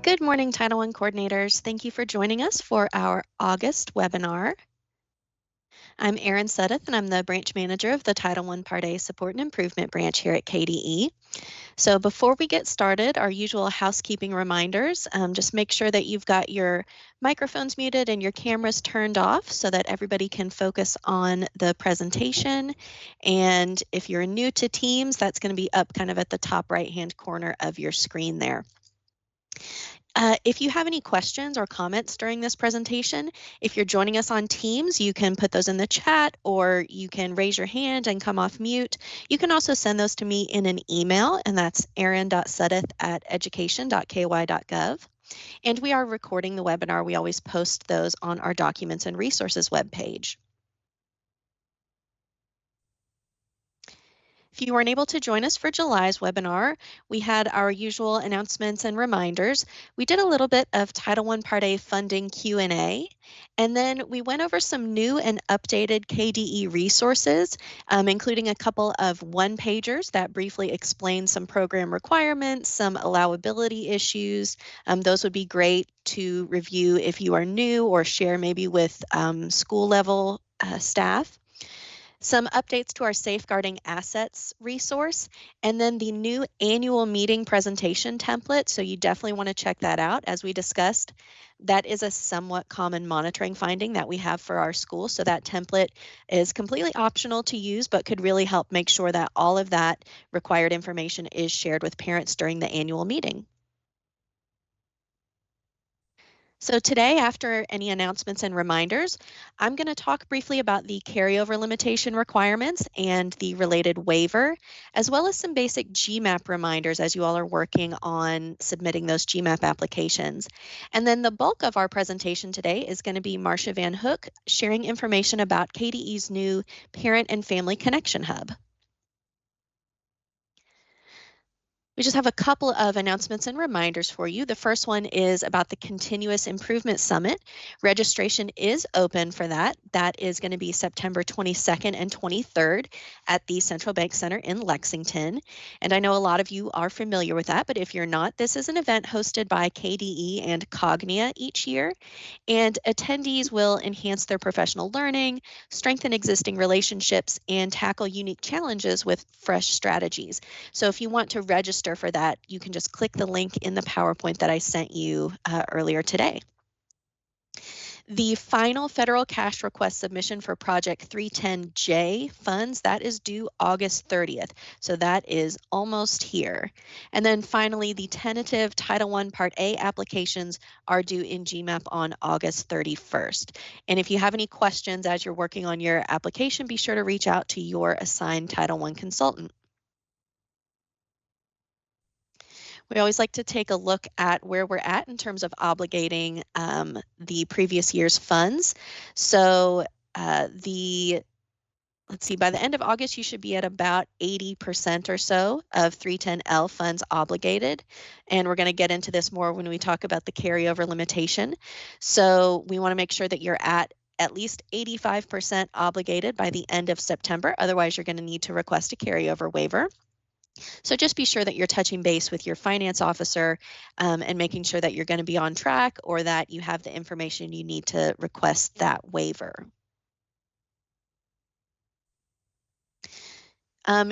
Good morning, Title I coordinators. Thank you for joining us for our August webinar. I'm Erin Sudduth, and I'm the branch manager of the Title I Part A Support and Improvement branch here at KDE. So before we get started, our usual housekeeping reminders, just make sure that you've got your microphones muted and your cameras turned off so that everybody can focus on the presentation. And if you're new to Teams, that's going to be up kind of at the top right-hand corner of your screen there. If you have any questions or comments during this presentation, if you're joining us on Teams, you can put those in the chat or you can raise your hand and come off mute. You can also send those to me in an email, and that's erin.sudduth@education.ky.gov. And we are recording the webinar. We always post those on our Documents and Resources webpage. If you weren't able to join us for July's webinar, we had our usual announcements and reminders. We did a little bit of Title I Part A funding Q&A, and then we went over some new and updated KDE resources, including a couple of one-pagers that briefly explain some program requirements, some allowability issues. Those would be great to review if you are new or share maybe with school level staff. Some updates to our Safeguarding Assets resource, and then the new annual meeting presentation template. So you definitely want to check that out. As we discussed, that is a somewhat common monitoring finding that we have for our school. So that template is completely optional to use, but could really help make sure that all of that required information is shared with parents during the annual meeting. So today, after any announcements and reminders, I'm going to talk briefly about the carryover limitation requirements and the related waiver, as well as some basic GMAP reminders as you all are working on submitting those GMAP applications. And then the bulk of our presentation today is going to be Marcia Van Hook sharing information about KDE's new Parent and Family Connection Hub. We just have a couple of announcements and reminders for you. The first one is about the Continuous Improvement Summit. Registration is open for that. That is going to be September 22nd and 23rd at the Central Bank Center in Lexington. And I know a lot of you are familiar with that, but if you're not, this is an event hosted by KDE and Cognia each year. And attendees will enhance their professional learning, strengthen existing relationships, and tackle unique challenges with fresh strategies. So if you want to register for that, you can just click the link in the PowerPoint that I sent you earlier today. The final federal cash request submission for Project 310J funds, that is due August 30th. So that is almost here. And then finally, the tentative Title I Part A applications are due in GMAP on August 31st. And if you have any questions as you're working on your application, be sure to reach out to your assigned Title I consultant. We always like to take a look at where we're at in terms of obligating the previous year's funds. So let's see, by the end of August, you should be at about 80% or so of 310L funds obligated. And we're going to get into this more when we talk about the carryover limitation. So we want to make sure that you're at least 85% obligated by the end of September. Otherwise, you're going to need to request a carryover waiver. So just be sure that you're touching base with your finance officer and making sure that you're going to be on track or that you have the information you need to request that waiver.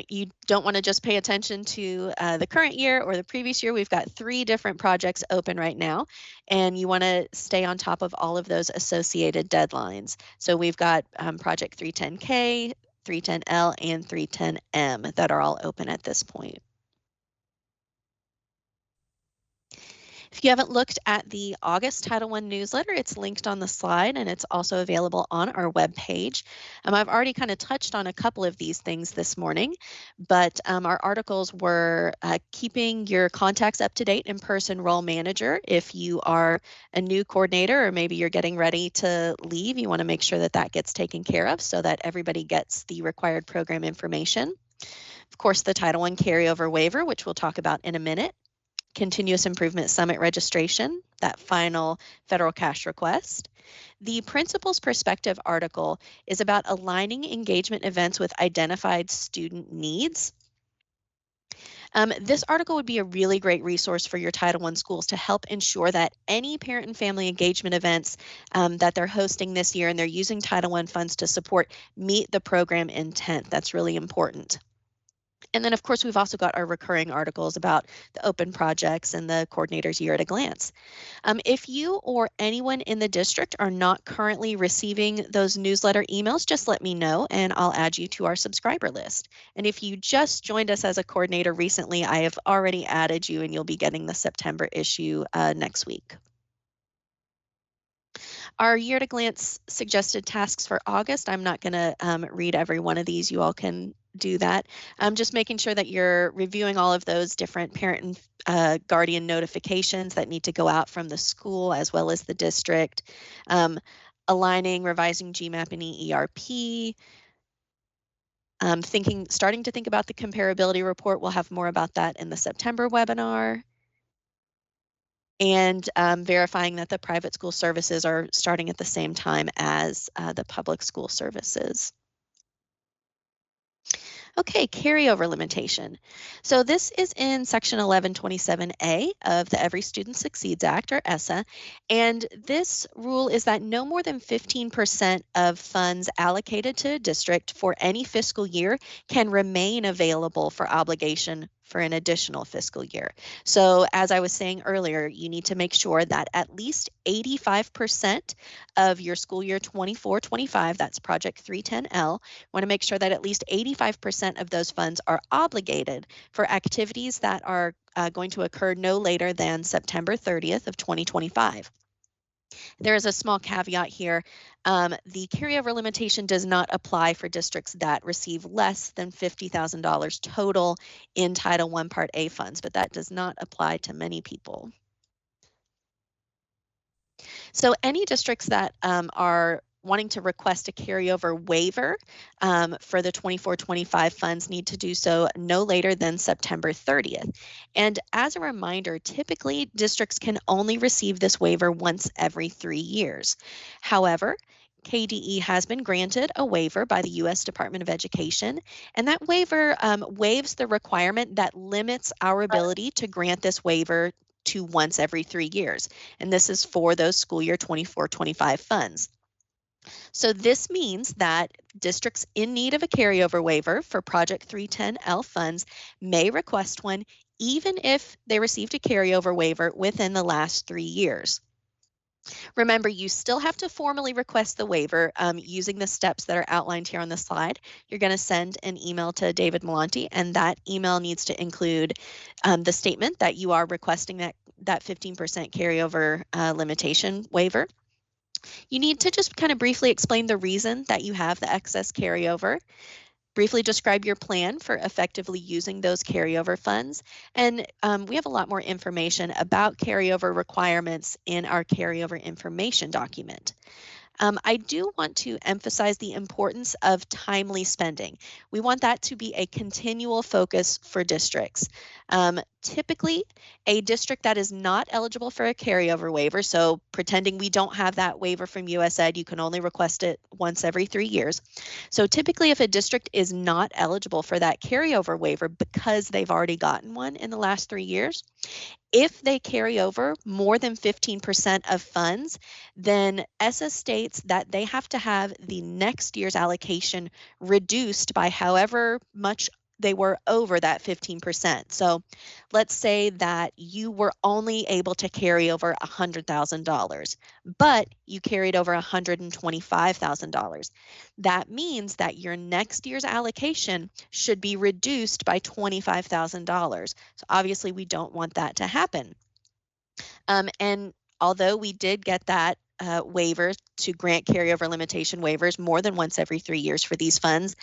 You don't want to just pay attention to the current year or the previous year. We've got 3 different projects open right now, and you want to stay on top of all of those associated deadlines. So we've got Project 310K, 310L, and 310M that are all open at this point. If you haven't looked at the August Title I newsletter, it's linked on the slide and it's also available on our webpage. I've already kind of touched on a couple of these things this morning, but our articles were keeping your contacts up to date in person role manager. If you are a new coordinator or maybe you're getting ready to leave, you want to make sure that that gets taken care of so that everybody gets the required program information. Of course, the Title I carryover waiver, which we'll talk about in a minute. Continuous Improvement Summit registration, that final federal cash request. The Principal's Perspective article is about aligning engagement events with identified student needs. This article would be a really great resource for your Title I schools to help ensure that any parent and family engagement events that they're hosting this year and they're using Title I funds to support meet the program intent. That's really important. And then, of course, we've also got our recurring articles about the open projects and the coordinator's year at a glance. If you or anyone in the district are not currently receiving those newsletter emails, just let me know and I'll add you to our subscriber list. And if you just joined us as a coordinator recently, I have already added you and you'll be getting the September issue next week. Our year at a glance suggested tasks for August. I'm not going to read every one of these. You all can do that. Just making sure that you're reviewing all of those different parent and guardian notifications that need to go out from the school as well as the district. Aligning, revising GMAP and EERP. Starting to think about the comparability report. We'll have more about that in the September webinar. And verifying that the private school services are starting at the same time as the public school services. Okay, carryover limitation. So this is in section 1127A of the Every Student Succeeds Act, or ESSA, and this rule is that no more than 15% of funds allocated to a district for any fiscal year can remain available for obligation for an additional fiscal year. So as I was saying earlier, you need to make sure that at least 85% of your school year 24-25, that's Project 310L, want to make sure that at least 85% of those funds are obligated for activities that are going to occur no later than September 30th of 2025. There is a small caveat here. The carryover limitation does not apply for districts that receive less than $50,000 total in Title I Part A funds, but that does not apply to many people. So any districts that are wanting to request a carryover waiver for the 24-25 funds need to do so no later than September 30th. And as a reminder, typically districts can only receive this waiver once every 3 years. However, KDE has been granted a waiver by the U.S. Department of Education, and that waiver waives the requirement that limits our ability to grant this waiver to once every 3 years. And this is for those school year 24-25 funds. So this means that districts in need of a carryover waiver for Project 310L funds may request one even if they received a carryover waiver within the last 3 years. Remember, you still have to formally request the waiver using the steps that are outlined here on the slide. You're going to send an email to David Malonti, and that email needs to include the statement that you are requesting that 15% carryover limitation waiver. You need to just kind of briefly explain the reason that you have the excess carryover, briefly describe your plan for effectively using those carryover funds, and we have a lot more information about carryover requirements in our carryover information document. I do want to emphasize the importance of timely spending. We want that to be a continual focus for districts. Typically, a district that is not eligible for a carryover waiver, so pretending we don't have that waiver from USAID, you can only request it once every 3 years. So typically, if a district is not eligible for that carryover waiver because they've already gotten one in the last 3 years, if they carry over more than 15% of funds, then ESSA states that they have to have the next year's allocation reduced by however much they were over that 15%. So let's say that you were only able to carry over $100,000, but you carried over $125,000. That means that your next year's allocation should be reduced by $25,000. So obviously we don't want that to happen. And although we did get that waiver to grant carryover limitation waivers more than once every 3 years for these funds,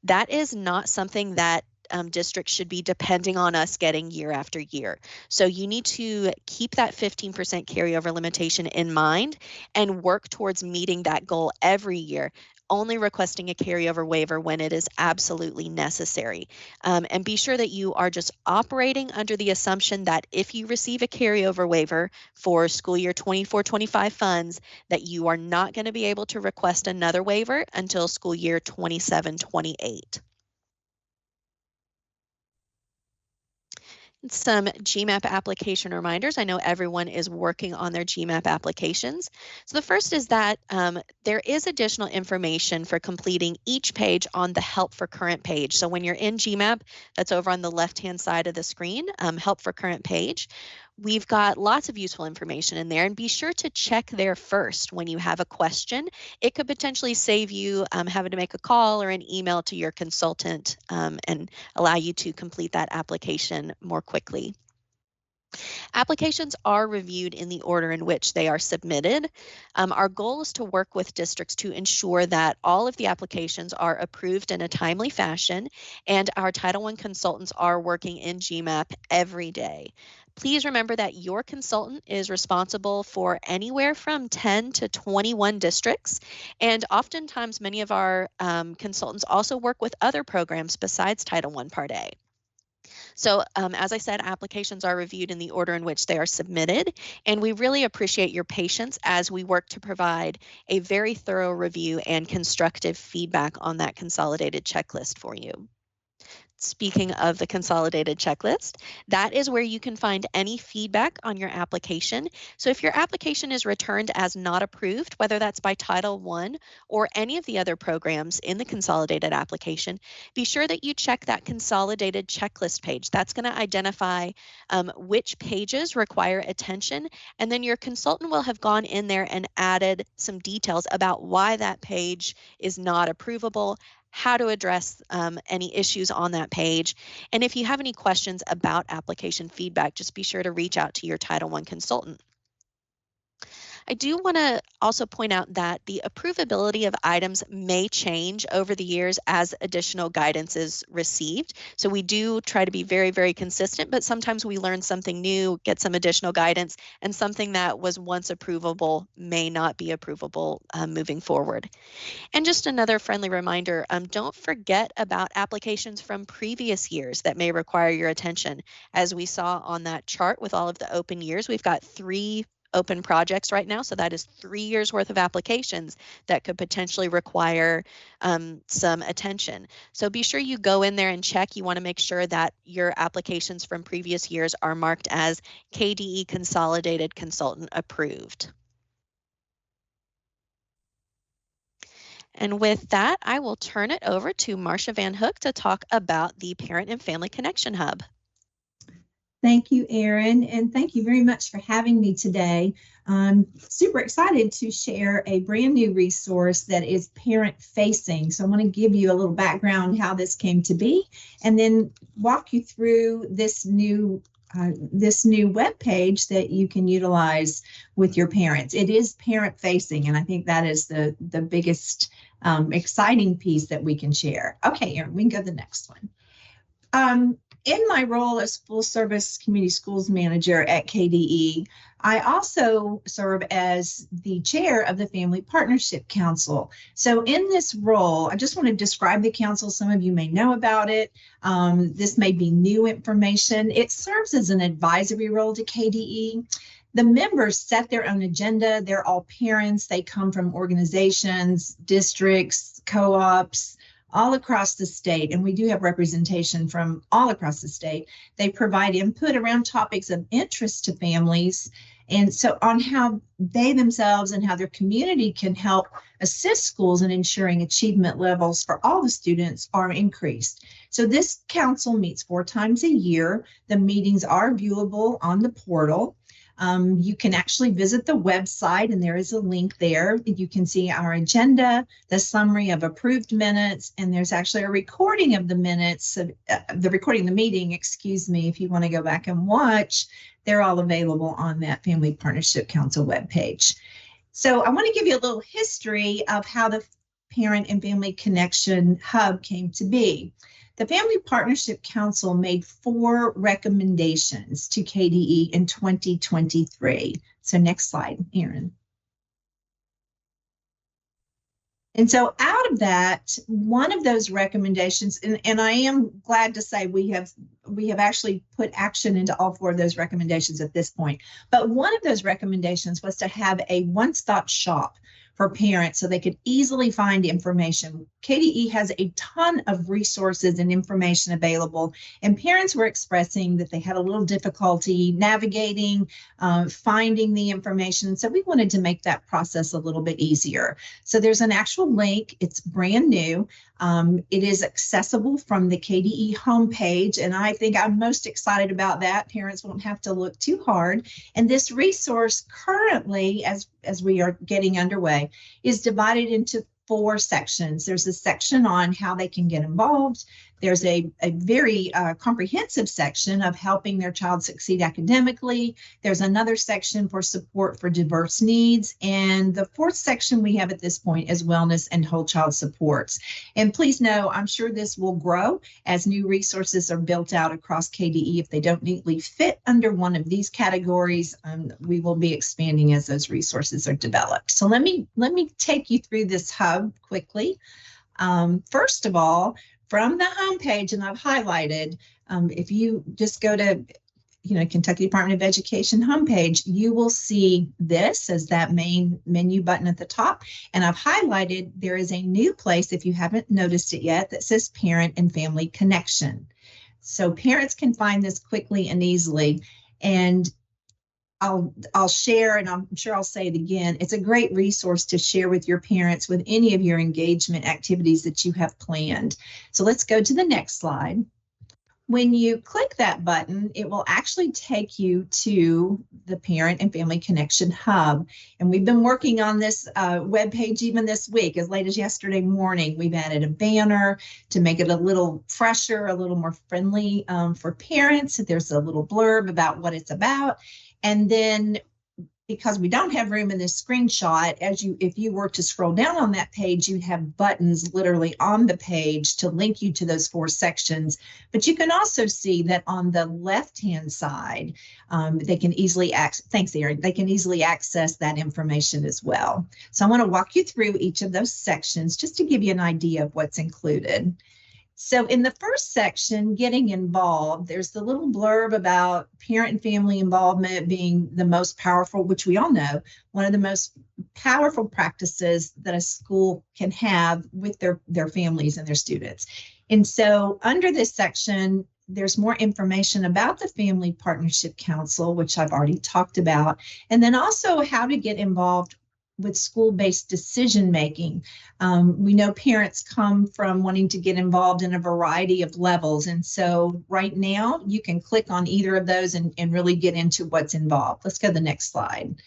that is not something that districts should be depending on us getting year after year. So you need to keep that 15% carryover limitation in mind and work towards meeting that goal every year, only requesting a carryover waiver when it is absolutely necessary. And be sure that you are just operating under the assumption that if you receive a carryover waiver for school year 24-25 funds, that you are not going to be able to request another waiver until school year 27-28. Some GMAP application reminders. I know everyone is working on their GMAP applications. So the first is that there is additional information for completing each page on the Help for Current page. So when you're in GMAP, that's over on the left-hand side of the screen, Help for Current page. We've got lots of useful information in there, and be sure to check there first when you have a question. It could potentially save you having to make a call or an email to your consultant and allow you to complete that application more quickly. Applications are reviewed in the order in which they are submitted. Our goal is to work with districts to ensure that all of the applications are approved in a timely fashion, and our Title I consultants are working in GMAP every day. Please remember that your consultant is responsible for anywhere from 10 to 21 districts, and oftentimes many of our consultants also work with other programs besides Title I Part A. So as I said, applications are reviewed in the order in which they are submitted, and we really appreciate your patience as we work to provide a very thorough review and constructive feedback on that consolidated checklist for you. Speaking of the consolidated checklist, that is where you can find any feedback on your application. So if your application is returned as not approved, whether that's by Title I or any of the other programs in the consolidated application, be sure that you check that consolidated checklist page. That's going to identify which pages require attention, and then your consultant will have gone in there and added some details about why that page is not approvable, how to address any issues on that page. And if you have any questions about application feedback, just be sure to reach out to your Title I consultant. I do want to also point out that the approvability of items may change over the years as additional guidance is received. So we do try to be very, very consistent, but sometimes we learn something new, get some additional guidance, and something that was once approvable may not be approvable moving forward. And just another friendly reminder, don't forget about applications from previous years that may require your attention. As we saw on that chart with all of the open years, we've got 3 open projects right now. So that is 3 years worth of applications that could potentially require some attention. So be sure you go in there and check. You want to make sure that your applications from previous years are marked as KDE Consolidated Consultant Approved. And with that, I will turn it over to Marcia Van Hook to talk about the Parent and Family Connection Hub. Thank you, Erin, and thank you very much for having me today. I'm super excited to share a brand new resource that is parent-facing. So I want to give you a little background how this came to be, and then walk you through this new web page that you can utilize with your parents. It is parent-facing, and I think that is the biggest exciting piece that we can share. Okay, Erin, we can go to the next one. In my role as full service community schools manager at KDE, I also serve as the chair of the Family Partnership Council. So in this role, I just want to describe the council. Some of you may know about it. This may be new information. It serves as an advisory role to KDE. The members set their own agenda. They're all parents. They come from organizations, districts, co-ops, all across the state, and we do have representation from all across the state. They provide input around topics of interest to families, and so on how they themselves and how their community can help assist schools in ensuring achievement levels for all the students are increased. So this council meets 4 times a year. The meetings are viewable on the portal. You can actually visit the website, and there is a link there. You can see our agenda, the summary of approved minutes, and there's actually a recording of the minutes, the recording of the meeting, excuse me, if you want to go back and watch. They're all available on that Family Partnership Council webpage. So I want to give you a little history of how the Parent and Family Connection Hub came to be. The Family Partnership Council made 4 recommendations to KDE in 2023. So next slide, Erin. And so out of that, one of those recommendations, and I am glad to say we have actually put action into all 4 of those recommendations at this point. But one of those recommendations was to have a one-stop shop for parents so they could easily find information. KDE has a ton of resources and information available, and parents were expressing that they had a little difficulty navigating, finding the information. So we wanted to make that process a little bit easier. So there's an actual link. It's brand new. It is accessible from the KDE homepage, and I think I'm most excited about that. Parents won't have to look too hard. And this resource currently, as we are getting underway, is divided into 4 sections. There's a section on how they can get involved. There's a very comprehensive section of helping their child succeed academically. There's another section for support for diverse needs. And the 4th section we have at this point is wellness and whole child supports. And please know, I'm sure this will grow as new resources are built out across KDE. If they don't neatly fit under one of these categories, we will be expanding as those resources are developed. So let me take you through this hub quickly. First of all, from the homepage, and I've highlighted, if you just go to Kentucky Department of Education homepage, you will see this as that main menu button at the top. And I've highlighted there is a new place, if you haven't noticed it yet, that says Parent and Family Connection. So parents can find this quickly and easily. And I'll share, and I'm sure I'll say it again, it's a great resource to share with your parents with any of your engagement activities that you have planned. So let's go to the next slide. When you click that button, it will actually take you to the Parent and Family Connection Hub. And we've been working on this webpage even this week. As late as yesterday morning, we've added a banner to make it a little fresher, a little more friendly for parents. There's a little blurb about what it's about. And then, because we don't have room in this screenshot, if you were to scroll down on that page, you'd have buttons literally on the page to link you to those 4 sections. But you can also see that on the left-hand side, they can easily thanks, Erin, they can easily access that information as well. So I want to walk you through each of those sections just to give you an idea of what's included. So in the first section, getting involved, there's the little blurb about parent and family involvement being the most powerful, which we all know, one of the most powerful practices that a school can have with their families and their students. And so under this section, there's more information about the Family Partnership Council, which I've already talked about, and then also how to get involved with school-based decision-making. We know parents come from wanting to get involved in a variety of levels. And so right now you can click on either of those and really get into what's involved. Let's go to the next slide.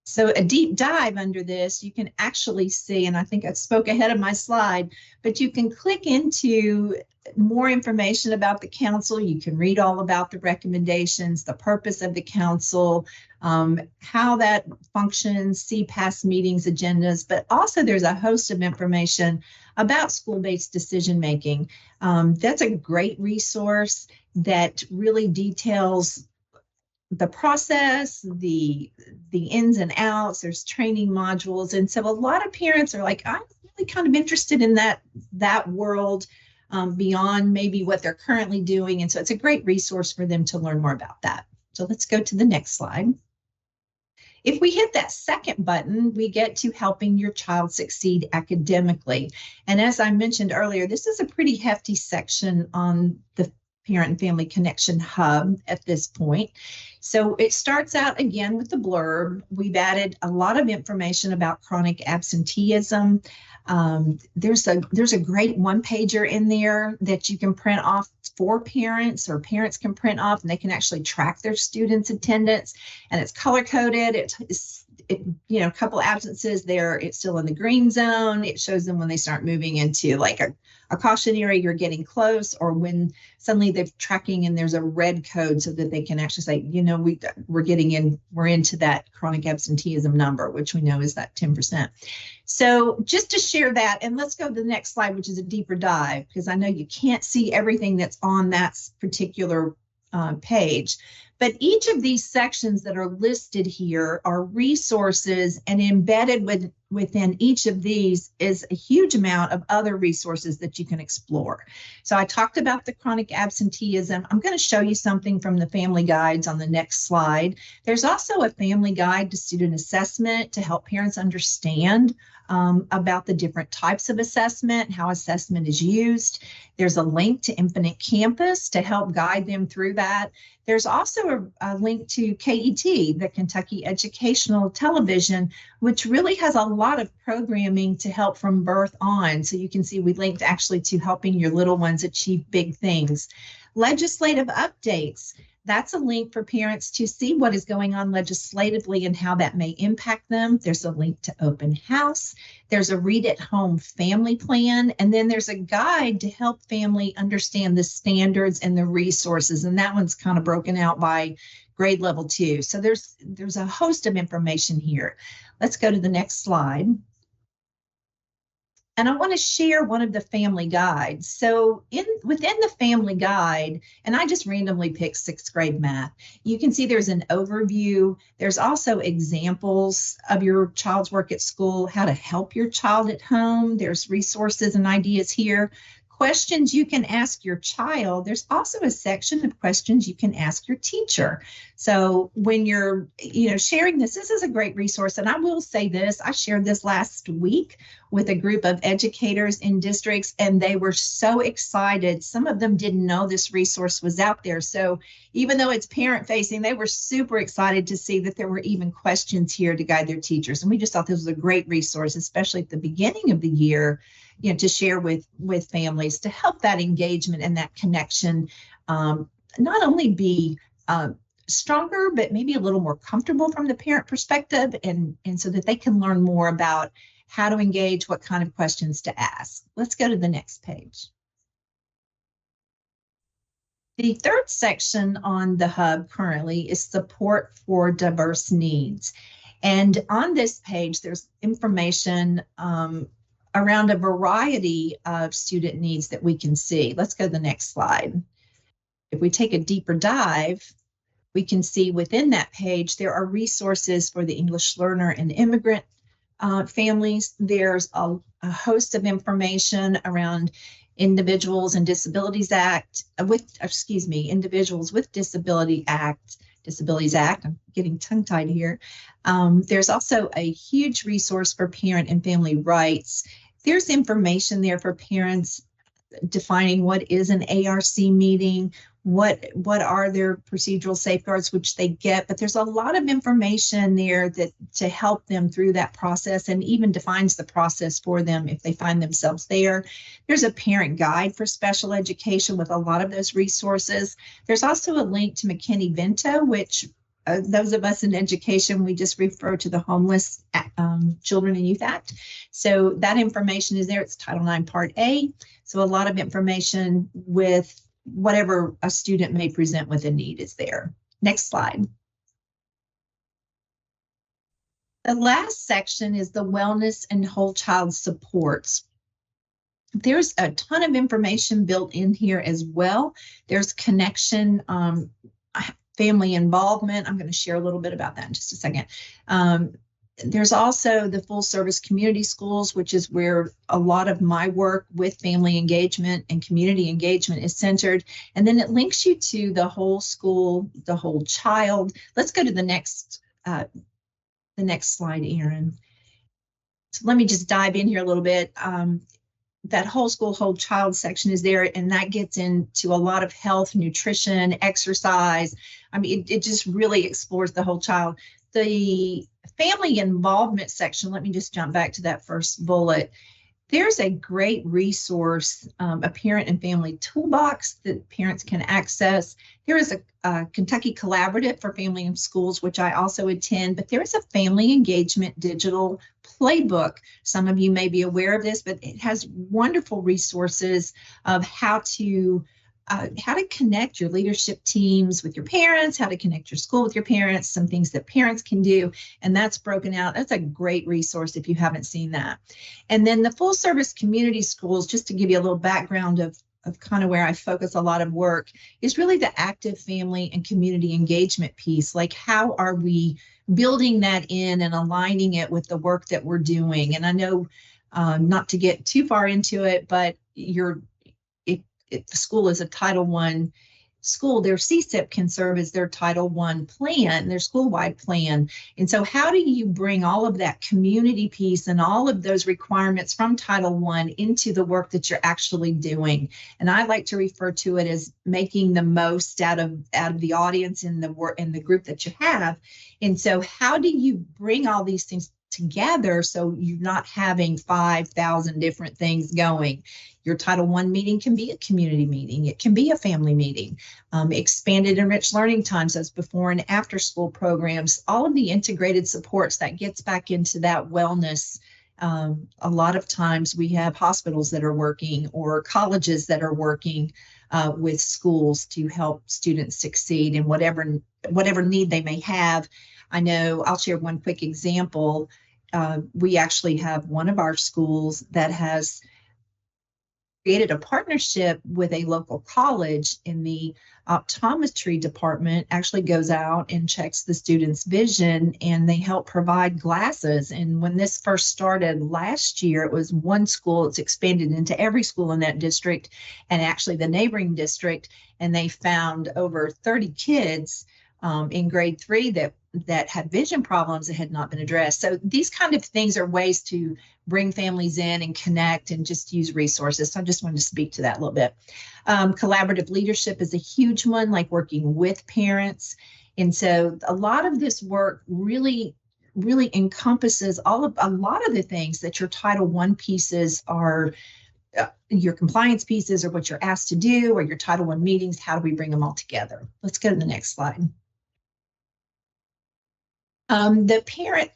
So a deep dive under this, you can actually see, and I think I spoke ahead of my slide, but you can click into more information about the council. You can read all about the recommendations, the purpose of the council, how that functions, see past meetings, agendas, but also there's a host of information about school-based decision-making. That's a great resource that really details the process, the ins and outs. There's training modules. And so a lot of parents are like, I'm really kind of interested in that world beyond maybe what they're currently doing. And so it's a great resource for them to learn more about that. So let's go to the next slide. If we hit that second button, we get to helping your child succeed academically. And as I mentioned earlier, this is a pretty hefty section on the Parent and Family Connection Hub at this point. So it starts out again with the blurb. We've added a lot of information about chronic absenteeism. There's a great one-pager in there that you can print off for parents, or parents can print off, and they can actually track their students' attendance. And it's color-coded. It's a couple absences there, it's still in the green zone. It shows them when they start moving into like a caution area, you're getting close, or when suddenly they're tracking and there's a red code so that they can actually say, we're into that chronic absenteeism number, which we know is that 10%. So just to share that, and let's go to the next slide, which is a deeper dive, because I know you can't see everything that's on that particular page. But each of these sections that are listed here are resources, and embedded within each of these is a huge amount of other resources that you can explore. So I talked about the chronic absenteeism. I'm going to show you something from the family guides on the next slide. There's also a family guide to student assessment to help parents understand about the different types of assessment, how assessment is used. There's a link to Infinite Campus to help guide them through that. There's also a link to KET, the Kentucky Educational Television, which really has a lot of programming to help from birth on. So you can see we linked actually to helping your little ones achieve big things. Legislative updates. That's a link for parents to see what is going on legislatively and how that may impact them. There's a link to Open House. There's a Read at Home family plan. And then there's a guide to help family understand the standards and the resources. And that one's kind of broken out by grade level 2. So there's a host of information here. Let's go to the next slide. And I want to share one of the family guides. So within the family guide, and I just randomly picked 6th grade math, you can see there's an overview. There's also examples of your child's work at school, how to help your child at home. There's resources and ideas here. Questions you can ask your child. There's also a section of questions you can ask your teacher. So when you're, sharing this is a great resource. And I will say this, I shared this last week with a group of educators in districts, and they were so excited. Some of them didn't know this resource was out there. So even though it's parent facing, they were super excited to see that there were even questions here to guide their teachers. And we just thought this was a great resource, especially at the beginning of the year, to share with families to help that engagement and that connection not only be stronger, but maybe a little more comfortable from the parent perspective, and so that they can learn more about how to engage, what kind of questions to ask. Let's go to the next page. The third section on the hub currently is support for diverse needs. And on this page, there's information around a variety of student needs that we can see. Let's go to the next slide. If we take a deeper dive, we can see within that page, there are resources for the English learner and immigrant families. There's a host of information around Individuals and Disabilities Act, Individuals with Disabilities Act. I'm getting tongue-tied here. There's also a huge resource for parent and family rights. There's information there for parents defining what is an ARC meeting, what are their procedural safeguards, which they get, but there's a lot of information there that to help them through that process, and even defines the process for them if they find themselves there. There's a parent guide for special education with a lot of those resources. There's also a link to McKinney-Vento, which those of us in education, we just refer to the Homeless Children and Youth Act. So that information is there. It's Title IX Part A. So a lot of information with whatever a student may present with a need is there. Next slide. The last section is the wellness and whole child supports. There's a ton of information built in here as well. There's connection, family involvement. I'm going to share a little bit about that in just a second. There's also the full service community schools, which is where a lot of my work with family engagement and community engagement is centered. And then it links you to the whole school, the whole child. Let's go to the next slide, Erin. So let me just dive in here a little bit. That whole school, whole child section is there, and that gets into a lot of health, nutrition, exercise. I mean, it just really explores the whole child. The family involvement section, let me just jump back to that first bullet. There's a great resource, a parent and family toolbox that parents can access. There is a Kentucky Collaborative for Family and Schools, which I also attend, but there is a family engagement digital playbook. Some of you may be aware of this, but it has wonderful resources of how to connect your leadership teams with your parents, how to connect your school with your parents, some things that parents can do, and that's broken out. That's a great resource if you haven't seen that. And then the full service community schools, just to give you a little background kind of where I focus a lot of work is really the active family and community engagement piece. Like, how are we building that in and aligning it with the work that we're doing? And I know, not to get too far into it, but if the school is a Title I school, their CSIP can serve as their Title I plan, their school-wide plan. And so how do you bring all of that community piece and all of those requirements from Title I into the work that you're actually doing? And I like to refer to it as making the most out of the audience in the group that you have. And so how do you bring all these things together so you're not having 5,000 different things going? Your Title I meeting can be a community meeting. It can be a family meeting. Expanded enriched learning times as before and after school programs, all of the integrated supports that gets back into that wellness. A lot of times we have hospitals that are working or colleges that are working with schools to help students succeed in whatever need they may have. I know I'll share one quick example. We actually have one of our schools that has created a partnership with a local college, in the optometry department actually goes out and checks the student's vision, and they help provide glasses. And when this first started last year, it was one school. It's expanded into every school in that district and actually the neighboring district. And they found over 30 kids in grade 3 that had vision problems that had not been addressed. So these kind of things are ways to bring families in and connect and just use resources. So I just wanted to speak to that a little bit. Collaborative leadership is a huge one, like working with parents. And so a lot of this work really encompasses a lot of the things that your Title I pieces are, your compliance pieces, or what you're asked to do, or your Title I meetings. How do we bring them all together? Let's go to the next slide. The parent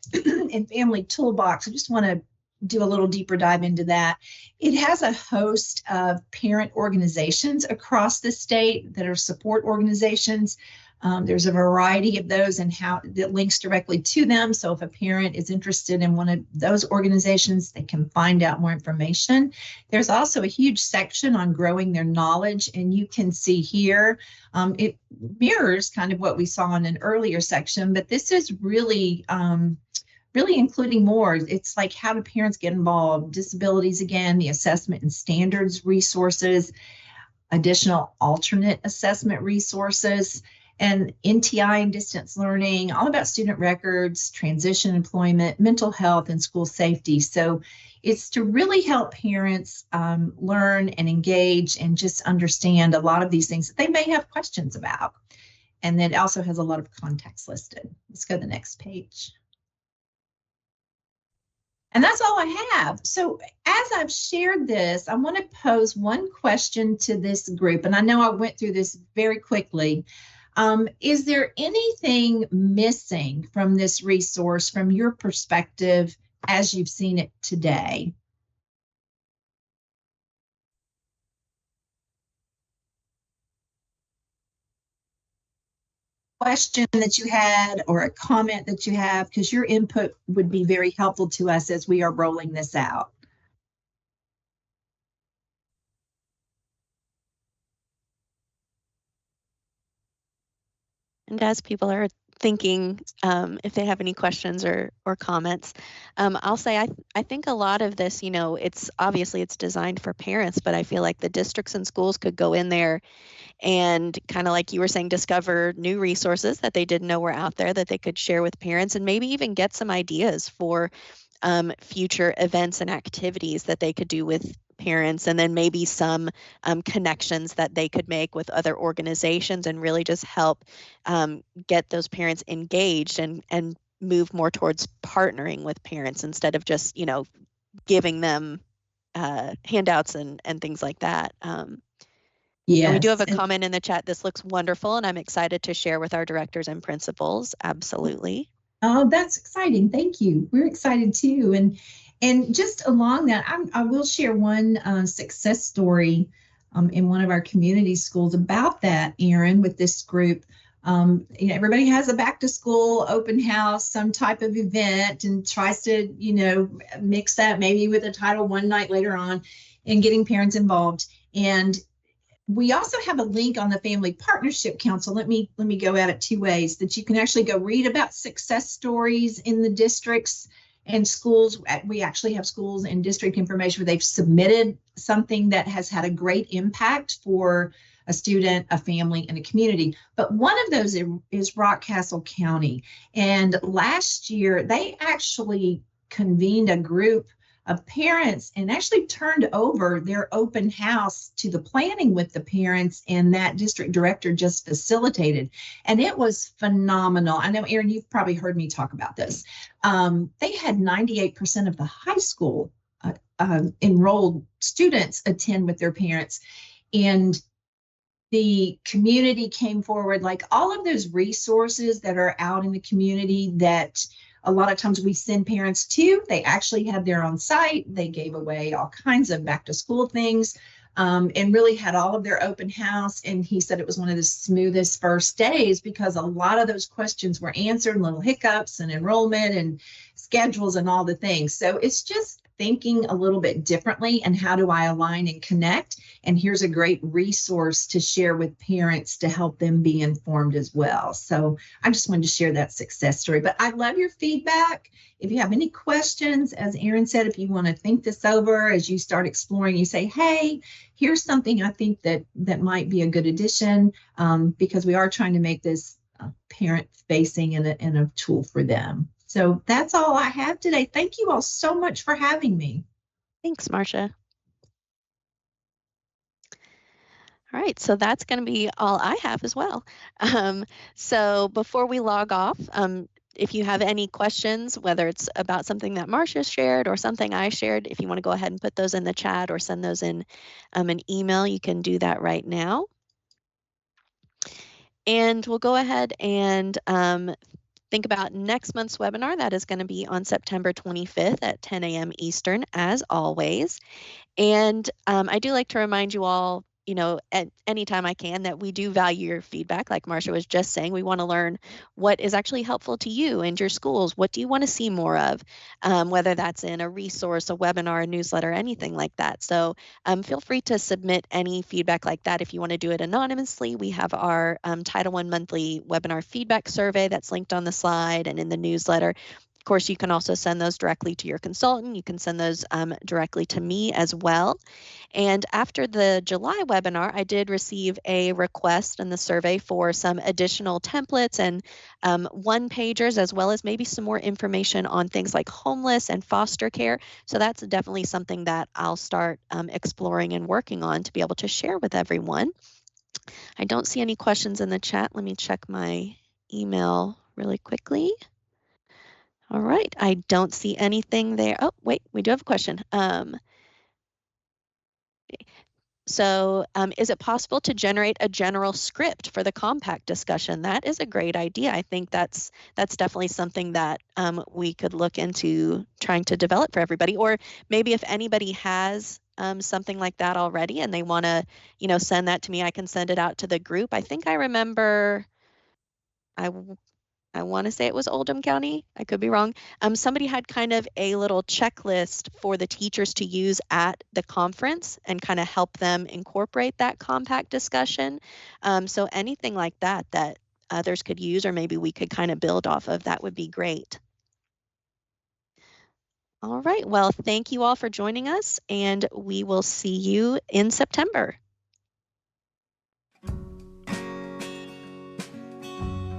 and family toolbox, I just want to do a little deeper dive into that. It has a host of parent organizations across the state that are support organizations. There's a variety of those and how that links directly to them. So if a parent is interested in one of those organizations, they can find out more information. There's also a huge section on growing their knowledge, and you can see here, it mirrors kind of what we saw in an earlier section, but this is really including more. It's like, how do parents get involved? Disabilities again, the assessment and standards resources, additional alternate assessment resources, and NTI and distance learning, all about student records, transition employment, mental health, and school safety. So it's to really help parents learn and engage and just understand a lot of these things that they may have questions about. And then it also has a lot of contacts listed. Let's go to the next page. And that's all I have. So as I've shared this, I want to pose one question to this group. And I know I went through this very quickly. Is there anything missing from this resource from your perspective as you've seen it today? Question that you had or a comment that you have, because your input would be very helpful to us as we are rolling this out. And as people are thinking, if they have any questions or comments, I'll say I think a lot of this, it's obviously it's designed for parents, but I feel like the districts and schools could go in there and kind of like you were saying, discover new resources that they didn't know were out there that they could share with parents, and maybe even get some ideas for future events and activities that they could do with parents, and then maybe some connections that they could make with other organizations, and really just help get those parents engaged and move more towards partnering with parents instead of just giving them handouts and things like that. Yeah, we do have a comment in the chat. This looks wonderful, and I'm excited to share with our directors and principals. Absolutely. Oh, that's exciting. Thank you. We're excited too. And just along that, I will share one success story in one of our community schools about that, Erin, with this group. Everybody has a back to school open house, some type of event, and tries to, mix that maybe with a Title I night later on and getting parents involved. And we also have a link on the Family Partnership Council. Let me go at it two ways, that you can actually go read about success stories in the districts and schools. We actually have schools and district information where they've submitted something that has had a great impact for a student, a family, and a community. But one of those is Rockcastle County. And last year, they actually convened a group of parents and actually turned over their open house to the planning with the parents, and that district director just facilitated. And it was phenomenal. I know, Erin, you've probably heard me talk about this. They had 98% of the high school enrolled students attend with their parents. And the community came forward, like all of those resources that are out in the community that a lot of times we send parents to, they actually had their own site. They gave away all kinds of back to school things, and really had all of their open house. And he said it was one of the smoothest first days because a lot of those questions were answered, little hiccups and enrollment and schedules and all the things. So it's just thinking a little bit differently, and how do I align and connect? And here's a great resource to share with parents to help them be informed as well. So I just wanted to share that success story. But I love your feedback. If you have any questions, as Erin said, if you want to think this over as you start exploring, you say, hey, here's something I think that might be a good addition, because we are trying to make this parent facing and a tool for them. So that's all I have today. Thank you all so much for having me. Thanks, Marcia. All right, so that's going to be all I have as well. So before we log off, if you have any questions, whether it's about something that Marcia shared or something I shared, if you want to go ahead and put those in the chat or send those in an email, you can do that right now. And we'll go ahead and think about next month's webinar. That is going to be on September 25th at 10 a.m. Eastern, as always. And I do like to remind you all, you know, at any time I can, that we do value your feedback. Like Marcia was just saying, we want to learn what is actually helpful to you and your schools. What do you want to see more of, whether that's in a resource, a webinar, a newsletter, anything like that. So feel free to submit any feedback like that. If you want to do it anonymously, we have our Title I monthly webinar feedback survey that's linked on the slide and in the newsletter. Of course, you can also send those directly to your consultant. You can send those directly to me as well. And after the July webinar, I did receive a request in the survey for some additional templates and one-pagers, as well as maybe some more information on things like homeless and foster care. So that's definitely something that I'll start exploring and working on to be able to share with everyone. I don't see any questions in the chat. Let me check my email really quickly. All right, I don't see anything there. Oh, wait, we do have a question. So is it possible to generate a general script for the compact discussion? That is a great idea. I think that's definitely something that we could look into trying to develop for everybody. Or maybe if anybody has something like that already and they want to, you know, send that to me, I can send it out to the group. I think I remember, I want to say it was Oldham County. I could be wrong. Somebody had kind of a little checklist for the teachers to use at the conference and kind of help them incorporate that compact discussion. So anything like that that others could use, or maybe we could kind of build off of, that would be great. All right. Well, thank you all for joining us, and we will see you in September.